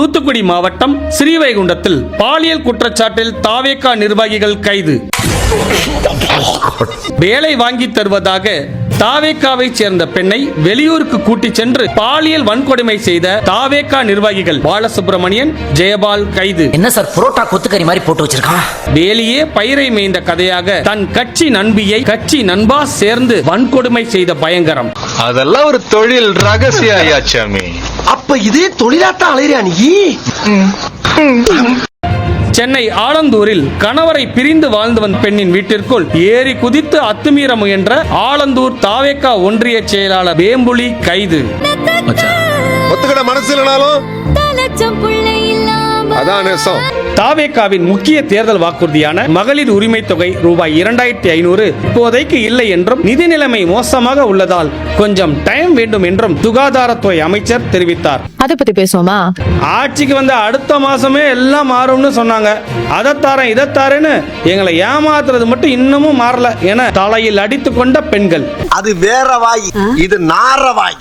தூத்துக்குடி மாவட்டம் ஸ்ரீவைகுண்டத்தில் பாலியல் குற்றச்சாட்டில் தாவேகா நிர்வாகிகள் கைது. வேலை வாங்கி தருவதாக தாவேகாவை சேர்ந்த பெண்ணை வெளியூருக்கு கூட்டிச் சென்று பாலியல் வன்கொடுமை செய்த தாவேகா நிர்வாகிகள் பாலசுப்ரமணியன், ஜெயபால் கைது. என்ன சார் புரோட்டா கொத்துக்கறி மாதிரி போட்டு வச்சிருக்கான்? வேலியே பயிரை மேய்ந்த கதையாக தன் கட்சி நண்பியை கட்சி நண்பா சேர்ந்து வன்கொடுமை செய்த பயங்கரம். அதெல்லாம் ஒரு தொழில் ரகசிய ஐயாச்சாமி. அப்ப இதே தொழிலாத்தான் அலையிறியா நீ? சென்னை ஆலந்தூரில் கணவரை பிரிந்து வாழ்ந்து வந்த பெண்ணின் வீட்டிற்குள் ஏறி குதித்து அத்துமீற முயன்ற ஆலந்தூர் தாவேகா ஒன்றிய செயலாளர் வேம்புலி கைது. ஒத்துக்கிட மனசு இல்லனாலும் அதான் நேசம். தாவேகாவின் முக்கிய தேர்தல் வாக்குறுதியான மகளிர் உரிமை தொகை ரூபாய் 2500 இப்போதைக்கு இல்லை என்றும் நிதி நிலைமை மோசமாக உள்ளதால் கொஞ்சம் டைம் வேண்டும் என்றும் சுகாதாரத்துறை அமைச்சர் தெரிவித்தார். அதை பத்தி பேசுவோமா? ஆட்சிக்கு வந்த அடுத்த மாசமே எல்லாம் மாறும்னு சொன்னாங்க. அதத்தாரன் இதத்தாரன்னு எங்களை ஏமாத்துறது மட்டும் இன்னமும் மாறல என தலையில் அடித்துக் கொண்ட பெண்கள். அது வேற வாய், இது நார வாய்.